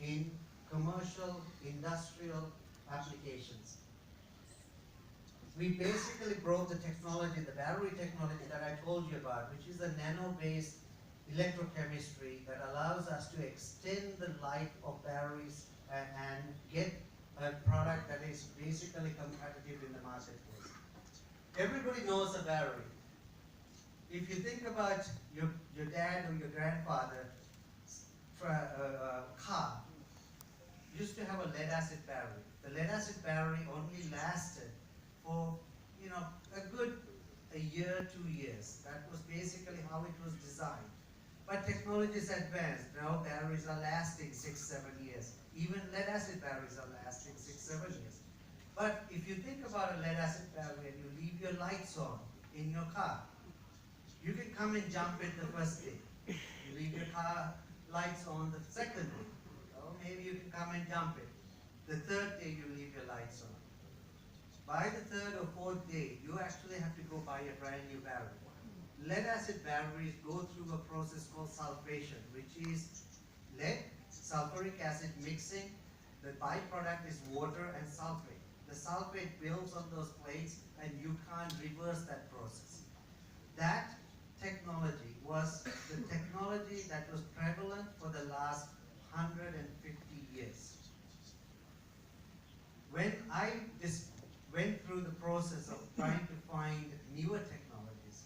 in commercial, industrial applications. We basically brought the technology, the battery technology that I told you about, which is a nano-based electrochemistry that allows us to extend the life of batteries and get a product that is basically competitive in the marketplace. Everybody knows a battery. If you think about your dad or your grandfather, car used to have a lead acid battery. The lead acid battery only lasted for a good year, 2 years. That was basically how it was designed. But technology is advanced. Now batteries are lasting 6, 7 years. Even lead acid batteries are lasting 6, 7 years. But if you think about a lead acid battery and you leave your lights on in your car, you can come and jump it the first day. You leave your car lights on the second day. Or maybe you can come and jump it. The third day you leave your lights on. By the third or fourth day, you actually have to go buy a brand new battery. Lead acid batteries go through a process called sulfation, which is lead, sulfuric acid mixing. The byproduct is water and sulfate. The sulfate builds on those plates and you can't reverse that process. That technology was the technology that was prevalent for the last 150 years. When I went through the process of trying to find newer technologies,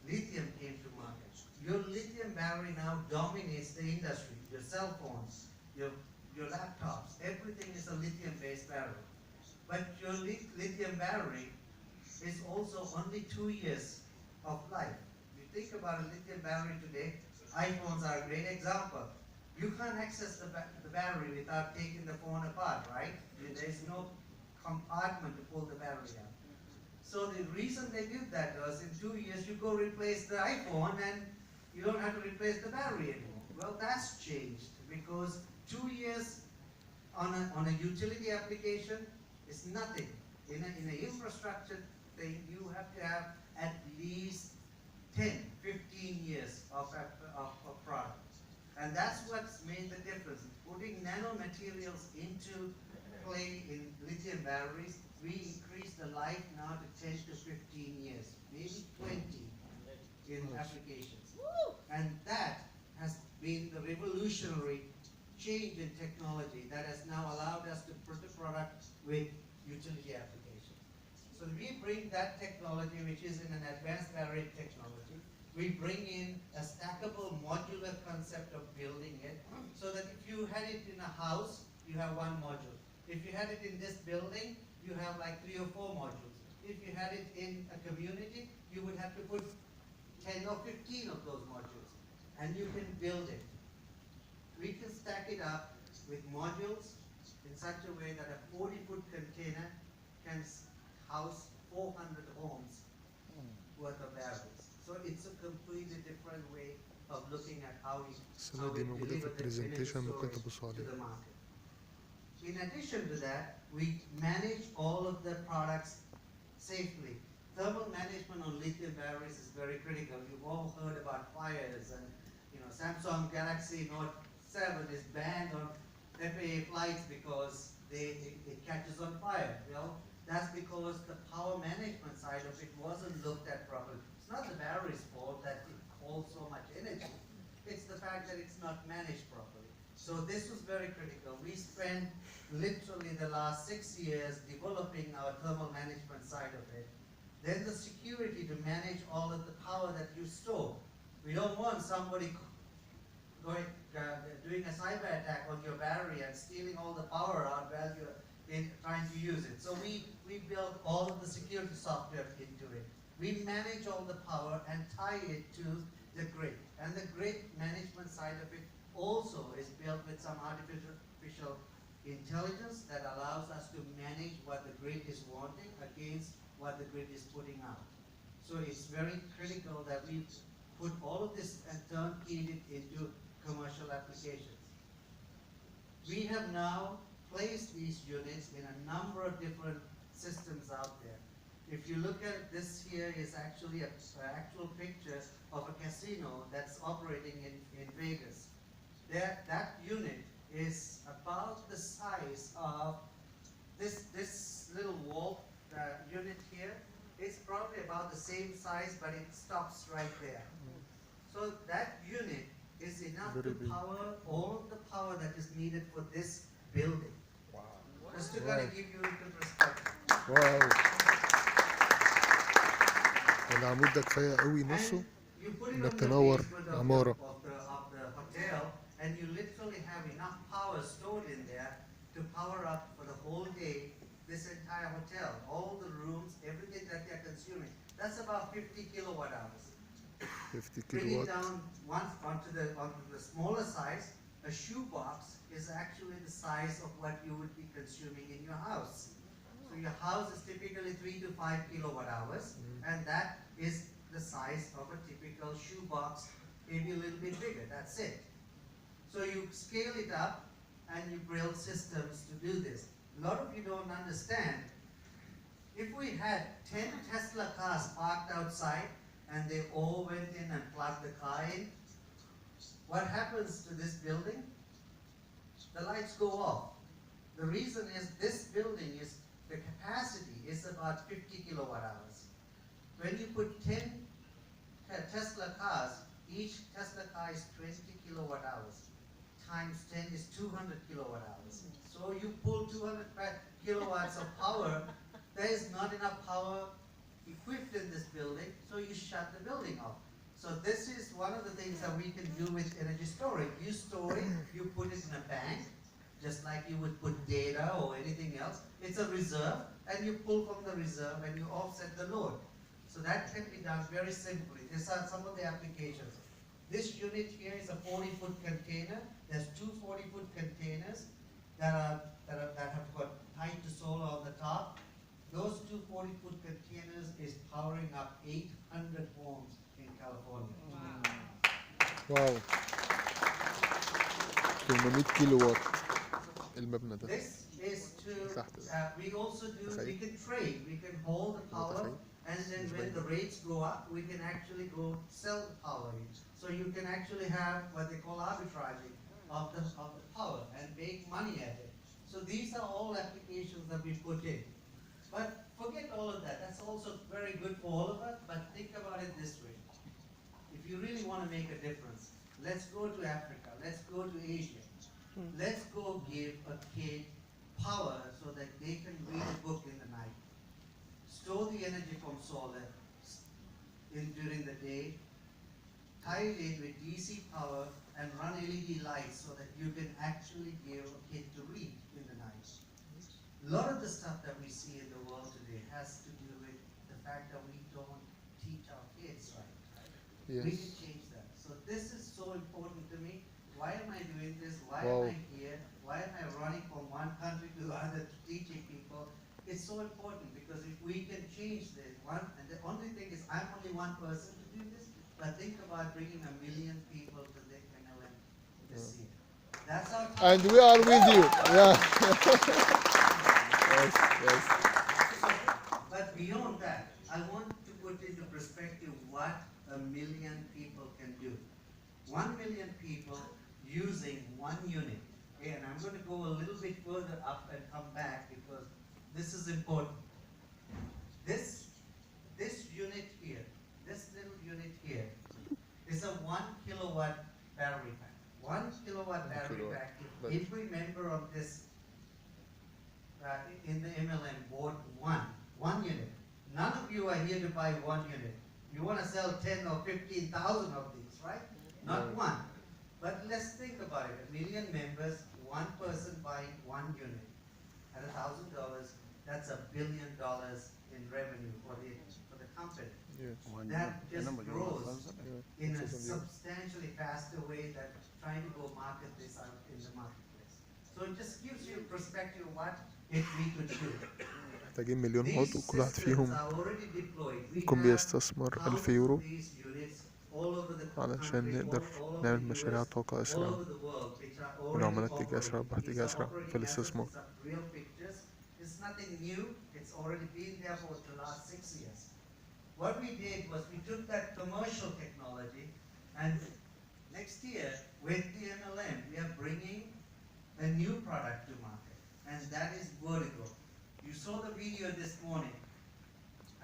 lithium came to market. Your lithium battery now dominates the industry. Your cell phones, your laptops, everything is a lithium-based battery. But your lithium battery is also only 2 years of life. If you think about a lithium battery today, iPhones are a great example. You can't access the battery without taking the phone apart, right? There's no compartment to pull the battery out. So the reason they did that was in 2 years you go replace the iPhone and you don't have to replace the battery anymore. Well, that's changed because 2 years on a utility application is nothing. In an infrastructure thing, you have to have at least 10, 15 years of product. And that's what's made the difference. Putting nanomaterials into play in lithium batteries, we increase the life now to 10 to 15 years, maybe 20 in applications. And that has been the revolutionary change in technology that has now allowed us to put a product with utility applications. So we bring that technology, which is in an advanced battery technology, we bring in a stackable modular concept of building it, so that if you had it in a house, you have one module. If you had it in this building, you have like 3 or 4 modules. If you had it in a community, you would have to put 10 or 15 of those modules, and you can build it. We can stack it up with modules in such a way that a 40-foot container can house 400 homes worth of batteries. So it's a completely different way of looking at how we deliver the energy storage to the market. In addition to that, we manage all of the products safely. Thermal management on lithium batteries is very critical. You've all heard about fires, and Samsung Galaxy Note 7 is banned on FAA flights because it catches on fire. That's because the power management side of it wasn't looked at properly. It's not the battery's fault that it holds so much energy. It's the fact that it's not managed properly. So this was very critical. We spent literally the last 6 years developing our thermal management side of it. Then the security to manage all of the power that you store. We don't want somebody doing a cyber attack on your battery and stealing all the power out while you're trying to use it. So we built all of the security software into it. We manage all the power and tie it to the grid. And the grid management side of it also is built with some artificial intelligence that allows us to manage what the grid is wanting against what the grid is putting out. So it's very critical that we put all of this and turnkey it into commercial applications. We have now placed these units in a number of different systems out there. If you look at this here is actually an actual picture of a casino that's operating in Vegas. That unit is about the size of this little wall unit here. It's probably about the same size, but it stops right there. So that unit is enough to power all the power that is needed for this building. Wow. Just to kind of give you into perspective. واو. العمود ده كفاية قوي And نصه you put it انك on the تنور basement of عمارة. the hotel, and you literally have enough power stored in there to power up for the whole day this entire hotel, all the rooms, everything that they're consuming. That's about 50 kilowatt hours. 50 Bring كيلو it وات. down once onto the smaller size. A shoebox is actually the size of what you would be consuming in your house. So your house is typically 3 to 5 kilowatt hours, and that is the size of a typical shoebox, maybe a little bit bigger. That's it. So you scale it up and you build systems to do this. A lot of you don't understand. If we had 10 Tesla cars parked outside and they all went in and plugged the car in, what happens to this building? The lights go off. The reason is this building is, the capacity is about 50 kilowatt hours. When you put 10 Tesla cars, each Tesla car is 20 kilowatt hours. Times 10 is 200 kilowatt hours. So you pull 200 kilowatts of power, there is not enough power equipped in this building, so you shut the building off. So this is one of the things that we can do with energy storage. You store it, you put it in a bank, just like you would put data or anything else. It's a reserve, and you pull from the reserve and you offset the load. So that can be done very simply. These are some of the applications. This unit here is a 40-foot container. There's two 40-foot containers that have got tied to solar on the top. Those two 40-foot containers is powering up 800 homes in California. واو. 800 كيلو وات المبنى ده. This is to, we also do, we can trade, we can hold the power, and then when the rates go up, we can actually go sell the power. So you can actually have what they call arbitraging of the power and make money at it. So these are all applications that we put in. But forget all of that. That's also very good for all of us, but think about it this way. If you really want to make a difference, let's go to Africa, let's go to Asia. Let's go give a kid power so that they can read a book in the night. Store the energy from solar during the day, tie it in with DC power, and run LED lights so that you can actually give a kid to read in the night. A lot of the stuff that we see in the world today has to do with the fact that we don't teach our kids right. Yes. We can change that. So this is so important to me. Why am I doing this? Why Wow. am I here? Why am I running from one country to the other to teaching people? It's so important because if we can change this one, and the only thing is I'm only one person to do this, but think about bringing 1 million people to the MLM this year. That's our time. And we are with you. Yeah. Yes, yes. But beyond that, I want to put into perspective what 1 million people can do. 1 million people using one unit. And I'm going to go a little bit further up and come back because this is important. This unit here, this little unit here, is a 1 kilowatt battery pack. 1 kilowatt battery pack. If every member of this in the MLM bought one unit, none of you are here to buy one unit. You want to sell 10 or 15,000 of these, right? Not one. But let's think about it. 1 million members, one person buying one unit at $1,000. That's $1 billion in revenue for the company. Yes. That just grows in a substantially faster way than trying to go market this out in the marketplace. So it just gives you perspective of what we could do. محتاجين مليون These عضو كل واحد systems فيهم are already deployed. We يكون have بيستثمر 1000 thousands يورو of these units all over the علشان country, نقدر all over نعمل the مشاريع US, طاقة all أسرع over the world, which are already والعملات تيجي أسرع operating. والبحث These يجي are أسرع operating في assets, الاستثمار. these are real pictures. It's nothing new. It's already been there for the last 6 years. What we did was we took that commercial technology, and next year with the MLM, we are bringing a new product to market, and that is vertigo. You saw the video this morning.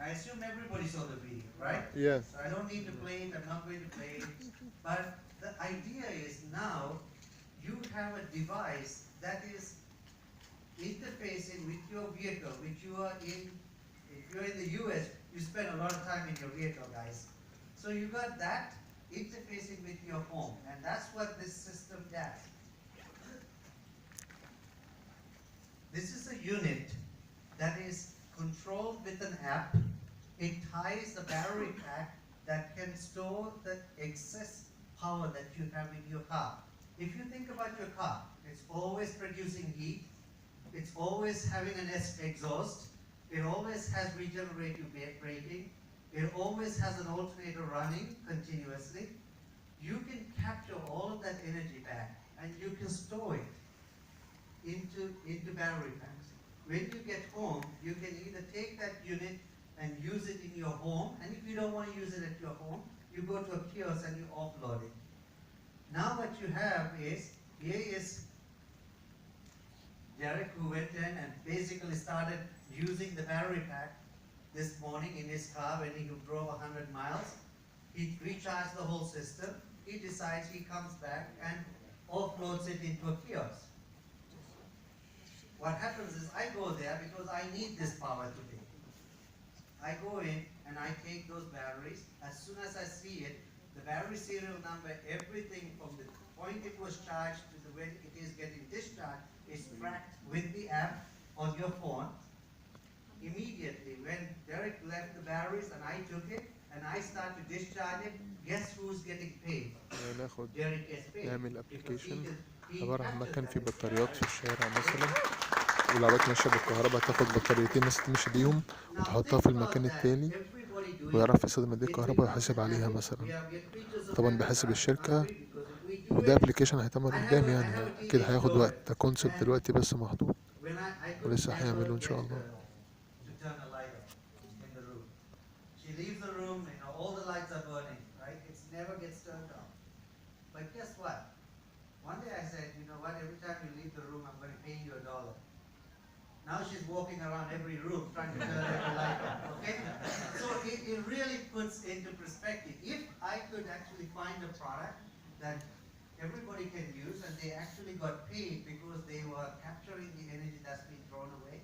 I assume everybody saw the video, right? Yes. So I don't need to play it, I'm not going to play it. But the idea is now you have a device that is interfacing with your vehicle, which you are in. If you're in the US, you spend a lot of time in your vehicle, guys. So you got that interfacing with your home, and that's what this system does. This is a unit that is controlled with an app. It ties the battery pack that can store the excess power that you have in your car. If you think about your car, it's always producing heat, it's always having an exhaust, it always has regenerative braking, it always has an alternator running continuously. You can capture all of that energy back and you can store it into battery packs. When you get home, you can either take that unit and use it in your home, and if you don't want to use it at your home, you go to a kiosk and you offload it. Now what you have is, here is Derek, who went in and basically started using the battery pack this morning in his car when he drove 100 miles. He recharged the whole system. He decides he comes back and offloads it into a kiosk. What happens is I go there because I need this power today. I go in and I take those batteries. As soon as I see it, the battery serial number, everything from the point it was charged to the when it is getting discharged is tracked with the app on your phone. Immediately, when Derek left the batteries and I took it and I start to discharge it, guess who's getting paid? ناخد Derek gets paid. نعمل Because ابلكيشن he عبارة عن captured مكان that فيه information. بطاريات في الشارع مثلا، والعربيات ماشية بالكهرباء تاخد بطاريتين الناس تمشي بيهم Now وتحطها think في about المكان that. التاني، Everybody doing ويعرف it. يستخدم قد ايه It الكهرباء becomes ويحاسب a عليها habit. مثلا. We are creatures of طبعا habit, بحسب huh? الشركة، Agree? Because if we do وده it, ابلكيشن هيتعمل قدام يعني، I have a اكيد teenage هياخد daughter, وقت، ده كونسبت and دلوقتي بس محطوط when I couldn't ولسه ever هيعملوا ان get شاء her الله. to turn the light on in the room. She leaves the room, all the lights are burning, right? It never gets turned on. But guess what? One day I said, you know what? Every time you leave the room, I'm going to pay you $1. Now she's walking around every room trying to turn every light on. Okay? So it really puts into perspective. If I could actually find a product that everybody can use and they actually got paid because they were capturing the energy that's been thrown away,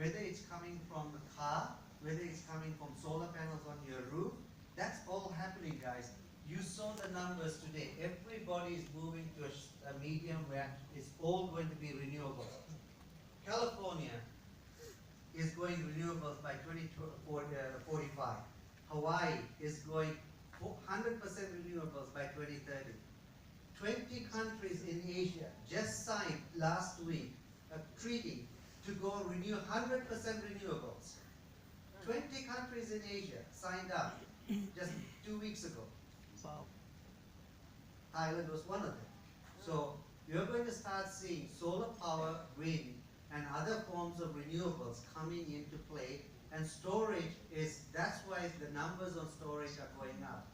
whether it's coming from the car, whether it's coming from solar panels on your roof, that's all happening, guys. You saw the numbers today. Everybody is moving to a medium where it's all going to be renewable. California is going renewables by 2045. Hawaii is going 100% renewables by 2030. 20 countries in Asia just signed last week a treaty to go renew 100% renewables. 20 countries in Asia signed up just 2 weeks ago. Wow. Thailand was one of them. So you're going to start seeing solar power, wind, and other forms of renewables coming into play. And storage is, that's why the numbers on storage are going up.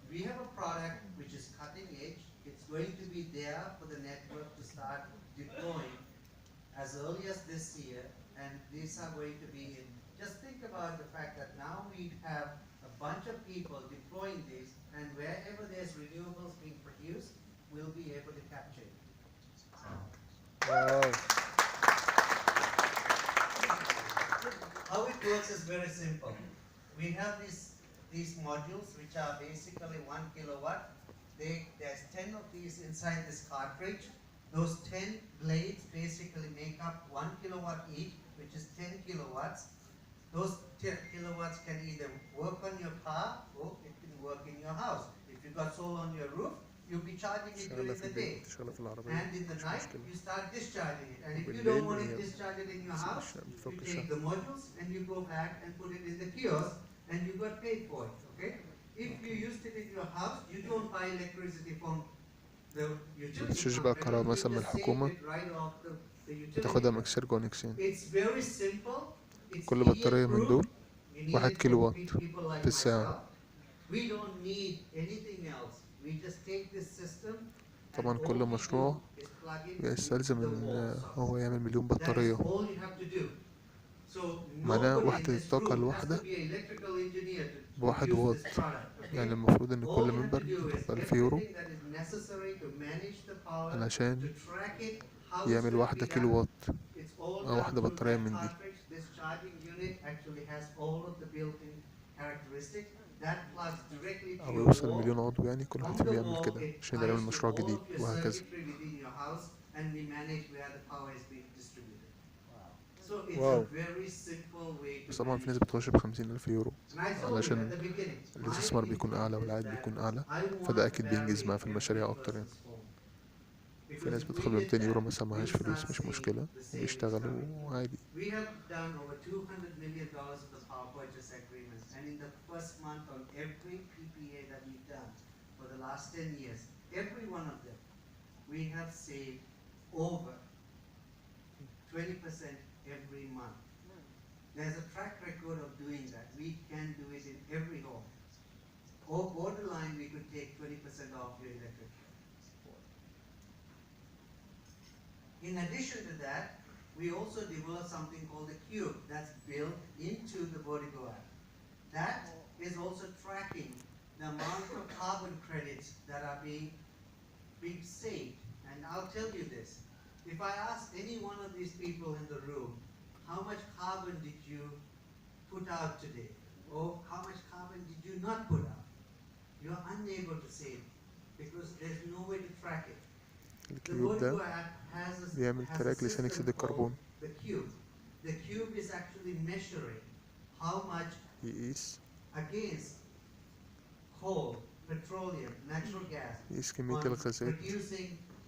We have a product which is cutting edge. It's going to be there for the network to start deploying as early as this year. And these are going to be in, just think about the fact that now we have a bunch of people deploying this, and wherever there's renewables being produced, we'll be able to capture it. واو. How it works is very simple. We have these modules which are basically 1 kilowatt. There's 10 of these inside this cartridge. Those 10 blades basically make up 1 kilowatt each, which is 10 kilowatts. Those 10 kilowatts can either work on your car or it can work in your house. If you've got solar on your roof, you'll be charging it شغالة during في the day. البيت، شغالة في العربية، And in the مش night, مشكلة. you start discharging it. And if you وبالليل don't want to هي discharge it in your بس house, مش you بتفك take الشحن. the modules and you go back and put it in the kiosk and you got paid for it, okay? If you used it in your house, you don't buy electricity from the utility بتشتريش بقى company, الكهرباء you مثلا من just save الحكومة، it right off the utility بتاخدها من company. اكسرجونكس يعني. It's very simple, it's كل بطارية من EDF دول proof. We need 1 it كيلو for وات people like في الساعة. myself. We don't need anything else. We just take this system, and طبعا كل all we مشروع do is plug into يستلزم the ان wall source. هو يعمل مليون That is بطارية. all you have to do. So معناه nobody in وحدة this الطاقة room has to الواحدة be an electrical engineer to بواحد use this واط. product, يعني okay? المفروض ان كل All you have ممبر to do is ب1000 يورو everything that is necessary to manage the power, علشان to track it, how it's يعمل going to 1 be كيلو done. واط It's all أو done واحدة through بطارية that من دي. cartridge. This charging unit actually has all of the built-in characteristics. That plugs directly to أو your يوصل wall. مليون عضو. يعني كل واحد From فيهم the يعمل wall, كده it عشان يعمل ties to مشروع all جديد of your وهكذا. circuitry within your house, and we manage where the power is being distributed. So it's واو. a very simple way to بس طبعا في ناس manage. بتخش ب50,000 يورو And I told you at علشان the beginning, my الاستثمار بيكون أعلى intent is والعائد that بيكون أعلى، I want فده أكيد to بينجز معاه vary في المشاريع every أكتر. يعني person's home. في Because ناس if بتدخل we did ب200 يورو that, مثلا معهاش we'll فلوس، start مش seeing مشكلة، the savings وبيشتغلوا coming. عادي. We have done over $200 million of the power purchase agreements, and in the first month on every PPA that we've done for the last 10 years, every one of them, we have saved over 20% every month. There's a track record of doing that. We can do it in every home. Or borderline, we could take 20% off your electric bill. In addition to that, we also developed something called the Cube that's built into the Vertigo app. That is also tracking the amount of carbon credits that are being saved. And I'll tell you this. If I ask any one of these people in the room, how much carbon did you put out today? Or how much carbon did you not put out? You're unable to say it because there's no way to track it. The الكيوب Vertigo ده app has بيعمل a تراك لثاني أكسيد system called الكربون. the Cube. The Cube is actually measuring how much يقيس against coal, petroleum, natural gas يقيس كمية on الغازات reducing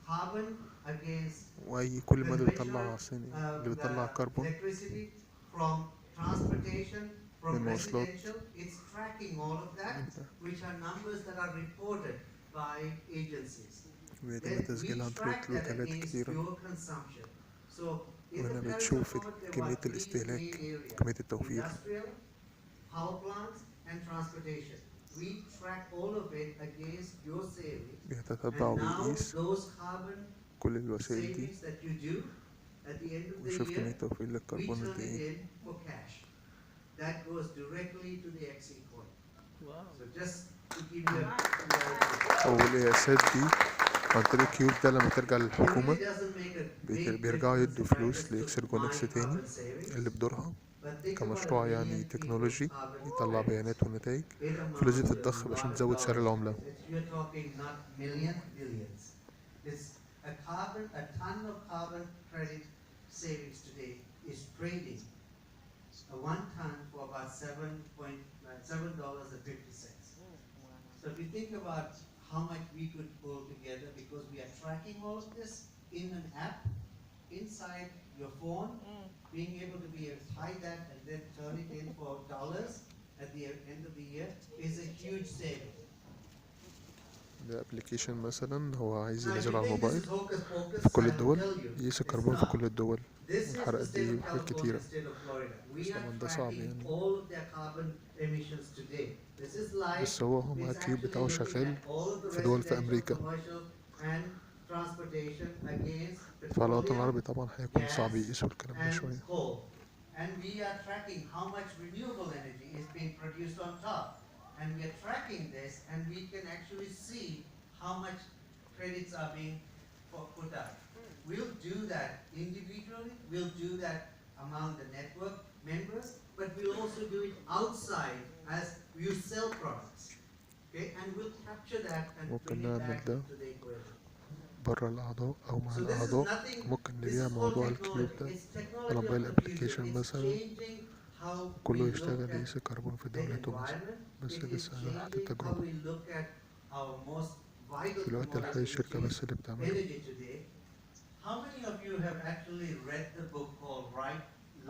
carbon against وأي كل ما اللي conventional بيطلع ثاني اللي بيطلع كربون electricity from transportation, from من مواصلات. residential. It's tracking all of that, which are numbers that are reported by agencies. ويتم Then we تسجيلها عن طريق track that الوكالات against كتيرة. your consumption. So in the وهنا Paris بتشوف Accord, there كمية were three الاستهلاك، main areas: كمية التوفير. industrial, power plants, and transportation. We track all of it against your savings. بيتتبع And now ويقيس those carbon كل الوسائل دي savings that you do at the end of the ويشوف year, كمية توفير we للكربون turn قد it ايه. in for cash. That goes directly to the XeCoin. So just to give you a أو القياسات دي عن طريق الكيوب ده لما ترجع it للحكومة really doesn't make a big بيرجعوا difference يدوا if I فلوس just took لإكسرجونكس my تاني carbon savings. اللي بدورها But think about a كمشروع يعني million people's تكنولوجي carbon يطلع credits. بيانات ونتائج. It الفلوس دي amounts to a بتتضخ عشان lot of تزود سعر dollars. العملة. You're talking not millions, billions. It's a ton of carbon credit savings today is trading a 1 ton for about $7.50. So if you think about how much we could pull together, because we are tracking all of this in an app inside your phone, being able to be able to hide that and then turn it in for dollars at the end of the year is a huge saving. ده ابلكيشن مثلا هو عايز Now, if ينزله you على think this الموبايل is hocus pocus, في كل I will الدول، tell you, يقيس it's الكربون في not. كل الدول This is والحرق the قد state ايه of وحاجات California, كتيرة. state of Florida. We بس are طبعا ده صعب tracking يعني. all of their carbon emissions today. This is live. بس هو مع It's الكيوب actually بتاعه looking شغال at all of the في دول في residential, أمريكا. commercial, and transportation against فعلى الوطن petroleum, العربي طبعا هيكون صعب gas, يقيسوا الكلام ده and شوية. coal. And we are tracking how much renewable energy is being produced on top. And we are tracking this, and we can actually see how much credits are being put out. We'll do that individually, we'll do that among the network members, but we'll also do it outside as you sell products. Okay, and we'll capture that and ممكن bring it نعمل back ده into the equation. برا الأعضاء أو مع So this is الأعضاء. nothing, ممكن this نبيع is called موضوع الكيوب technology. ده It's على technology موبايل of the future. ابلكيشن It's مثلا changing how we كله look يشتغل at يقيس الكربون في the دولته مثلا. environment. بس It ده is لسه تحت changing how التجربة. we look at our most vital في الوقت الحالي commodity, which الشركة is بس اللي بتعمله. energy today. How many of you have actually read the book called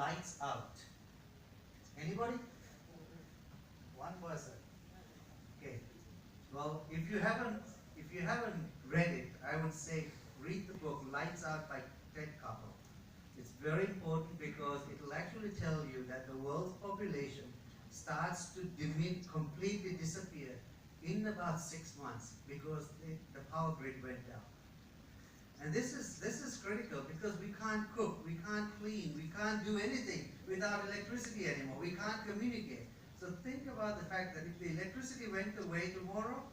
Lights Out? Anybody? One person. Okay. Well, if you haven't read it, I would say read the book Lights Out by Ted Koppel. It's very important because it will actually tell you that the world's population starts to completely disappear in about 6 months because the power grid went down. And this is critical because we can't cook, we can't clean, we can't do anything without electricity anymore. We can't communicate. So think about the fact that if the electricity went away tomorrow,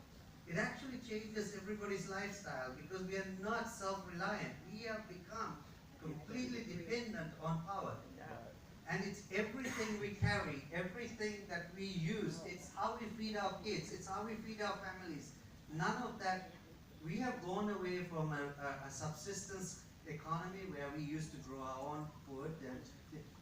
it actually changes everybody's lifestyle because we are not self-reliant. We have become completely dependent on power. And it's everything we carry, everything that we use. It's how we feed our kids, it's how we feed our families. None of that. We have gone away from a subsistence economy where we used to grow our own food, and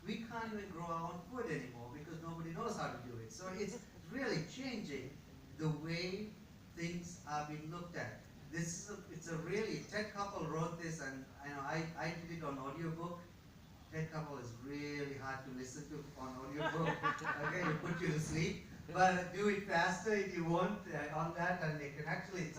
we can't even grow our own food anymore because nobody knows how to do it. So it's really changing the way things are being looked at. It's a really, Ted Koppel wrote this, and I did it on audiobook. Ted Koppel is really hard to listen to on audiobook. Okay, it put you to sleep. But do it faster if you want on that, and it can actually.